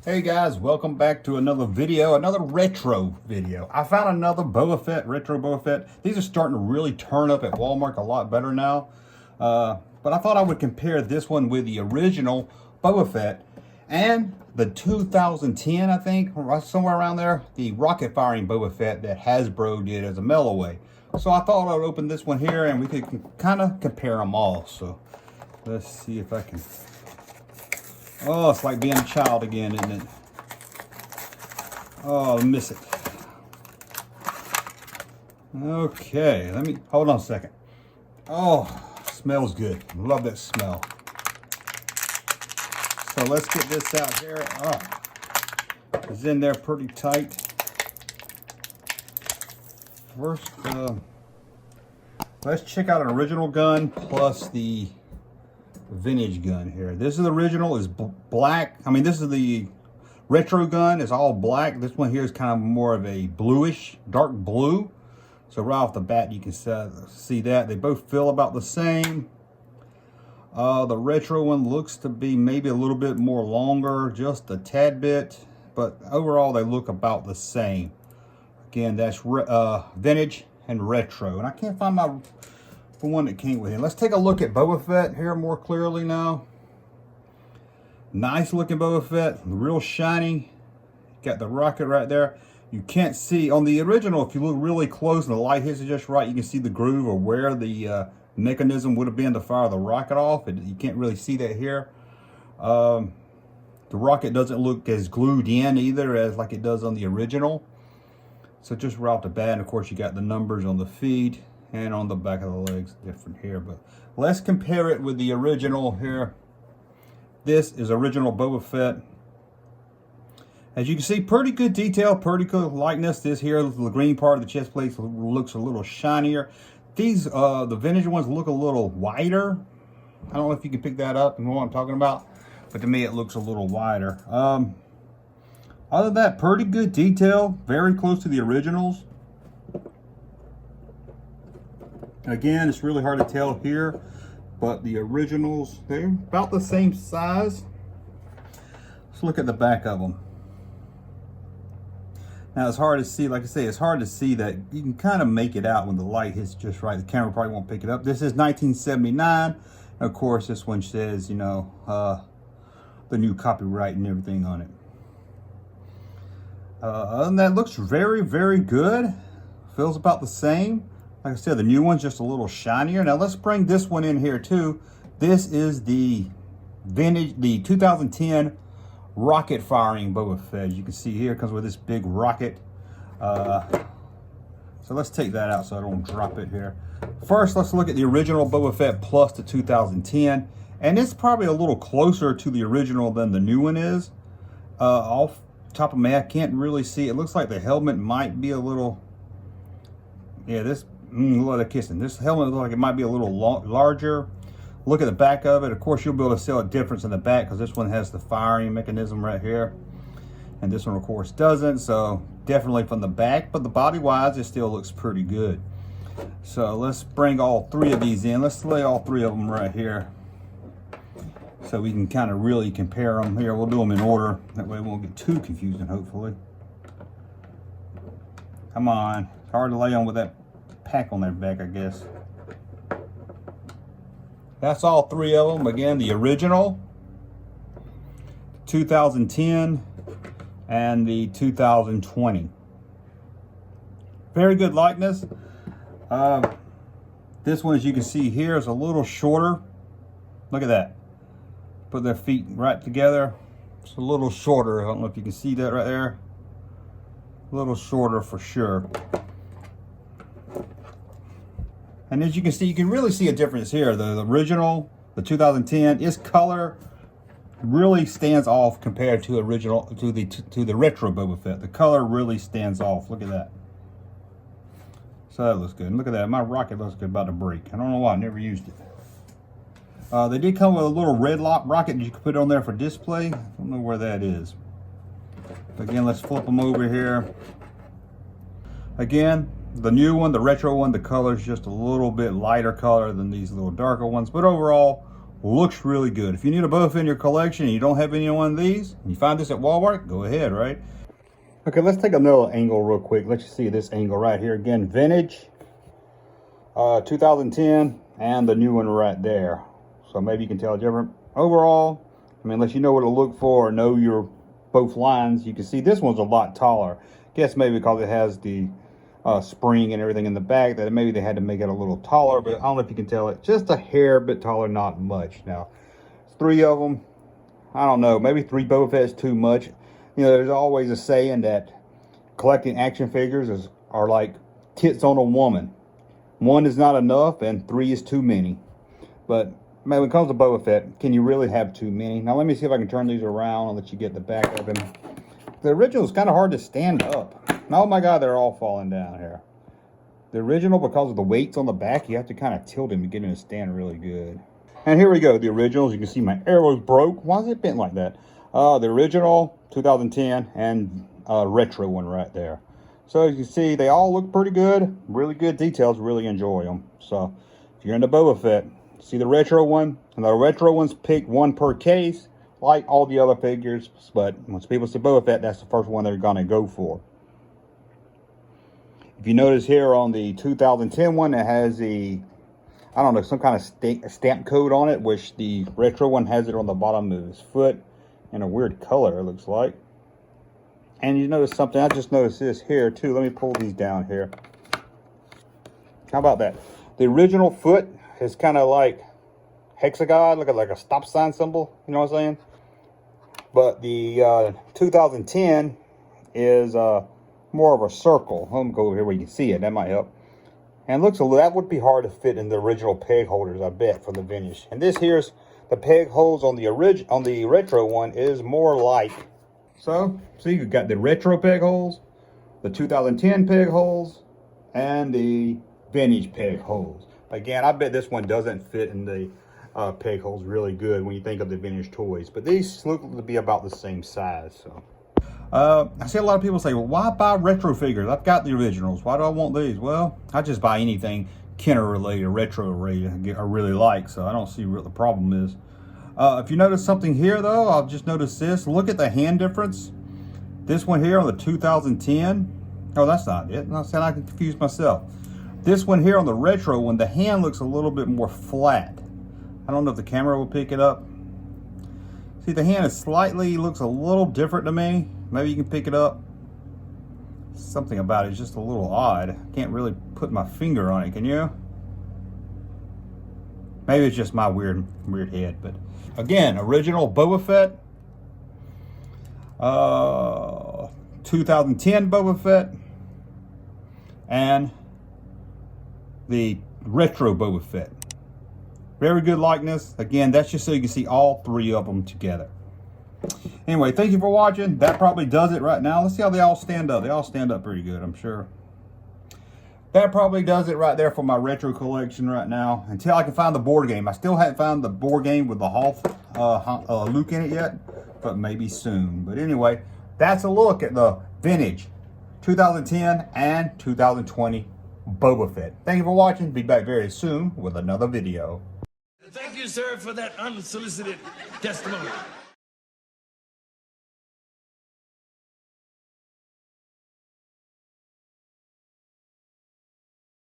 Hey guys, welcome back to another video, another retro video. I found another Boba Fett, retro Boba Fett. These are starting to really turn up at Walmart a lot better now. But I thought I would compare this one with the original Boba Fett and the 2010, I think, somewhere around there, the rocket firing Boba Fett that Hasbro did as a mail away. So I thought I would open this one here and we could kind of compare them all. So let's see if I can. Oh, it's like being a child again, isn't it? Oh, I miss it. Okay, let me, hold on a second. Oh, smells good. Love that smell. So let's get this out here. Oh, it's in there pretty tight. First, let's check out an original gun plus the vintage gun here. This is the original, is black. I mean, this is the retro gun, is all black. This one here is kind of more of a bluish, dark blue. So right off the bat, you can see that. They both feel about the same. The retro one looks to be maybe a little bit more longer, just a tad bit. But overall, they look about the same. Again, that's vintage and retro. And I can't find my one that came with him. Let's take a look at Boba Fett here more clearly now. Nice looking Boba Fett, real shiny. Got the rocket right there. You can't see on the original, if you look really close and the light hits it just right, you can see the groove or where the mechanism would have been to fire the rocket off. You can't really see that here. The rocket doesn't look as glued in either as like it does on the original. So just right off the bat, and of course you got the numbers on the feet and on the back of the legs, different here. But let's compare it with the original here. This is original Boba Fett. As you can see, pretty good detail, pretty good likeness. This here, the green part of the chest plate looks a little shinier. These, the vintage ones look a little wider. I don't know if you can pick that up and know what I'm talking about, but to me it looks a little wider. Other than that, pretty good detail, very close to the originals. Again, it's really hard to tell here, but the originals, they're about the same size. Let's look at the back of them. Now, it's hard to see, like I say, it's hard to see that. You can kind of make it out when the light hits just right. The camera probably won't pick it up. This is 1979. Of course, this one says, you know, the new copyright and everything on it. Other than that, looks very, very good. Feels about the same. Like I said, the new one's just a little shinier. Now let's bring this one in here too. This is the vintage, the 2010 rocket firing Boba Fett. You can see here, it comes with this big rocket. So let's take that out so I don't drop it here. First, let's look at the original Boba Fett plus the 2010. And it's probably a little closer to the original than the new one is. Off top of my head, I can't really see. It looks like the helmet might be a little, yeah, this, look at the kissing. This helmet looks like it might be a little larger. Look at the back of it. Of course, you'll be able to see a difference in the back because this one has the firing mechanism right here. And this one, of course, doesn't. So definitely from the back, but the body-wise, it still looks pretty good. So let's bring all three of these in. Let's lay all three of them right here so we can kind of really compare them here. We'll do them in order. That way it won't get too confusing, hopefully. Come on. It's hard to lay on with that pack on their back, I guess. That's all three of them. Again, the original, 2010, and the 2020. Very good likeness. This one, as you can see here, is a little shorter. Look at that. Put their feet right together. It's a little shorter. I don't know if you can see that right there. A little shorter for sure. And as you can see, you can really see a difference here. The original, the 2010, its color really stands off compared to original to the retro Boba Fett. The color really stands off. Look at that. So that looks good. And look at that. My rocket looks good about to break. I don't know why. I never used it. They did come with a little red lock rocket that you can put on there for display. I don't know where that is. But again, let's flip them over here. Again, the new one, the retro one, the color is just a little bit lighter color than these little darker ones. But overall, Looks really good. If you need a Boba Fett in your collection and you don't have any one of these, and you find this at Walmart, go ahead, right? Okay, let's take another angle real quick. Let's see this angle right here. Again, vintage, 2010, and the new one right there. So maybe you can tell the difference. Overall, I mean, unless you know what to look for or know your both lines, you can see this one's a lot taller. Guess maybe because it has the spring and everything in the back, that maybe they had to make it a little taller, but I don't know if you can tell it. Just a hair bit taller, not much. Now, 3 of them. I don't know. Maybe 3 Boba Fett's too much. You know, there's always a saying that collecting action figures are like tits on a woman. 1 is not enough, and 3 is too many. But man, when it comes to Boba Fett, can you really have too many? Now, let me see if I can turn these around and let you get the back of him. The original is kind of hard to stand up. Oh my God, they're all falling down here. The original, because of the weights on the back, you have to kind of tilt him to get him to stand really good. And here we go, the originals. You can see my arrows broke. Why is it bent like that? The original, 2010, and retro one right there. So as you can see, they all look pretty good. Really good details, really enjoy them. So if you're into Boba Fett, see the retro one. And the retro ones pick 1 per case, like all the other figures. But once people see Boba Fett, that's the first one they're gonna go for. If you notice here on the 2010 one, it has the, I don't know, some kind of stamp code on it, which the retro one has it on the bottom of his foot in a weird color, it looks like. And you notice something, I just noticed this here too. Let me pull these down here. How about that? The original foot is kind of like hexagon, look at like a stop sign symbol, you know what I'm saying? But the 2010 is more of a circle. Let me go over here where you can see it. That might help. And looks a little, that would be hard to fit in the original peg holders, I bet, for the vintage. And this here's the peg holes on the retro one is more like. So, see, you've got the retro peg holes, the 2010 peg holes, and the vintage peg holes. Again, I bet this one doesn't fit in the peg holes really good when you think of the vintage toys. But these look to be about the same size, so. I see a lot of people say, well, why buy retro figures? I've got the originals. Why do I want these? Well, I just buy anything Kenner related or retro related I really like, so I don't see what the problem is. If you notice something here, though, I'll just notice this. Look at the hand difference. This one here on the 2010. Oh, that's not it. I said I can confuse myself. This one here on the retro one, the hand looks a little bit more flat. I don't know if the camera will pick it up. See, the hand is slightly, looks a little different to me. Maybe you can pick it up. Something about it is just a little odd. I can't really put my finger on it, can you? Maybe it's just my weird head, but again, original Boba Fett. 2010 Boba Fett. And the retro Boba Fett. Very good likeness. Again, that's just so you can see all 3 of them together. Anyway, thank you for watching. That probably does it right now. Let's see how they all stand up. They all stand up pretty good, I'm sure. That probably does it right there for my retro collection right now. Until I can find the board game. I still haven't found the board game with the Hoth Luke in it yet, but maybe soon. But anyway, that's a look at the vintage 2010 and 2020 Boba Fett. Thank you for watching. Be back very soon with another video. Thank you, sir, for that unsolicited testimony.